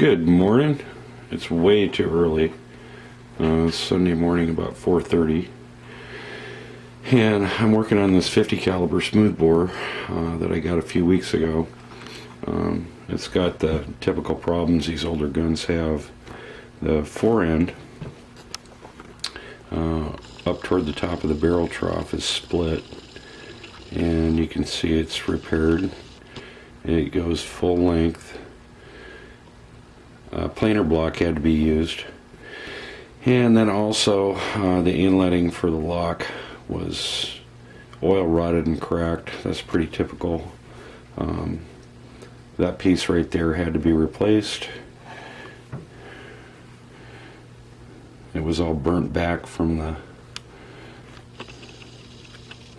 Good morning. It's way too early. It's Sunday morning about 4:30, and I'm working on this 50 caliber smoothbore that I got a few weeks ago. It's got the typical problems these older guns have. The forend up toward the top of the barrel trough is split, and you can see it's repaired. It goes full length. Planer block had to be used, and then also the inletting for the lock was oil rotted and cracked. That's pretty typical. That piece right there had to be replaced. It was all burnt back from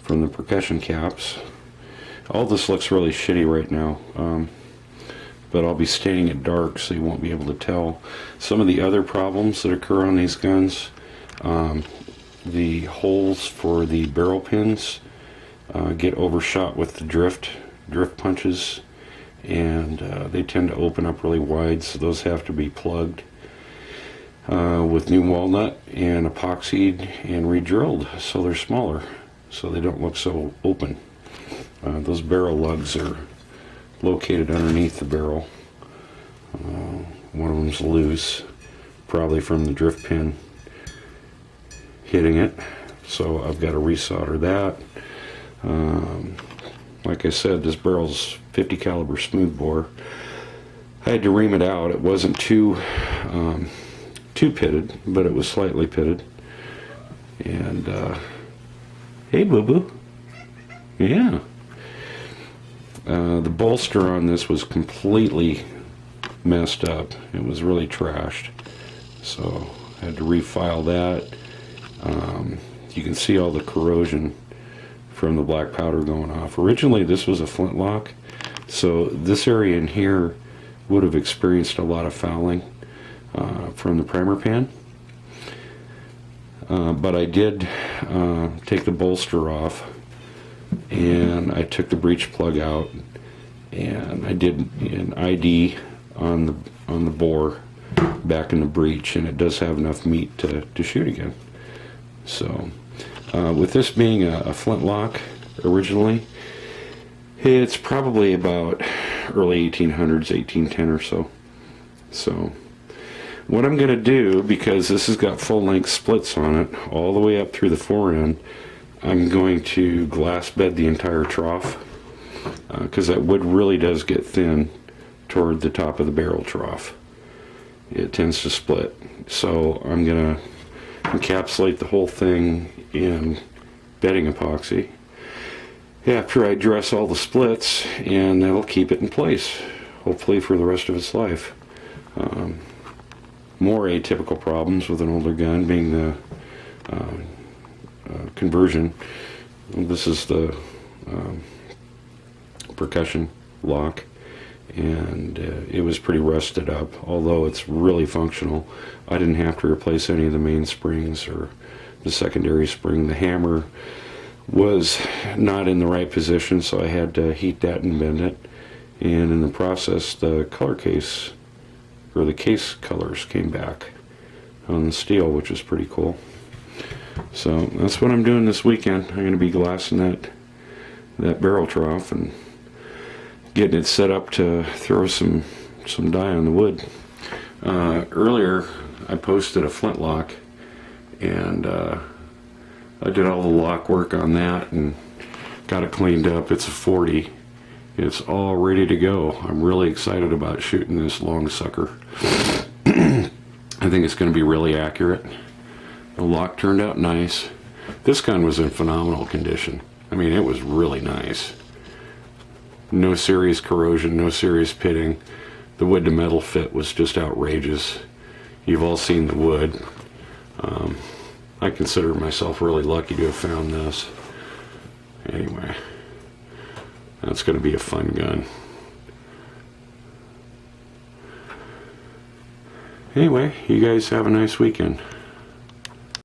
the percussion caps. All this looks really shitty right now, but I'll be staining it dark so you won't be able to tell. Some of the other problems that occur on these guns, the holes for the barrel pins get overshot with the drift punches, and they tend to open up really wide, so those have to be plugged with new walnut and epoxied and re-drilled so they're smaller, so they don't look so open. Those barrel lugs are located underneath the barrel. One of them's loose, probably from the drift pin hitting it, so I've got to resolder that. Like I said, this barrel's 50 caliber smoothbore. I had to ream it out. It wasn't too pitted, but it was slightly pitted. And hey, boo boo. Yeah. The bolster on this was completely messed up. It was really trashed, so I had to refile that. You can see all the corrosion from the black powder going off. Originally this was a Flintlock, so this area in here would have experienced a lot of fouling from the primer pan. But I did take the bolster off, and I took the breech plug out, and I did an ID on the bore back in the breech, and it does have enough meat to shoot again. So with this being a Flintlock originally, it's probably about early 1800s, 1810 or so. So what I'm going to do, because this has got full length splits on it all the way up through the forend, I'm going to glass bed the entire trough, because that wood really does get thin toward the top of the barrel trough. It tends to split. So I'm going to encapsulate the whole thing in bedding epoxy after I dress all the splits, and that'll keep it in place, hopefully for the rest of its life. More atypical problems with an older gun being the conversion. This is the percussion lock, and it was pretty rusted up, although it's really functional. I didn't have to replace any of the main springs or the secondary spring. The hammer was not in the right position, so I had to heat that and bend it, and in the process the color case, or the case colors, came back on the steel, which is pretty cool. So that's what I'm doing this weekend. I'm going to be glassing that barrel trough and getting it set up to throw some dye on the wood. Earlier I posted a Flintlock, and I did all the lock work on that and got it cleaned up. It's a 40. It's all ready to go. I'm really excited about shooting this long sucker. I think it's going to be really accurate. The lock turned out nice. This gun was in phenomenal condition. I mean, it was really nice. No serious corrosion, no serious pitting. The wood to metal fit was just outrageous. You've all seen the wood. I consider myself really lucky to have found this. Anyway, that's going to be a fun gun. Anyway, you guys have a nice weekend.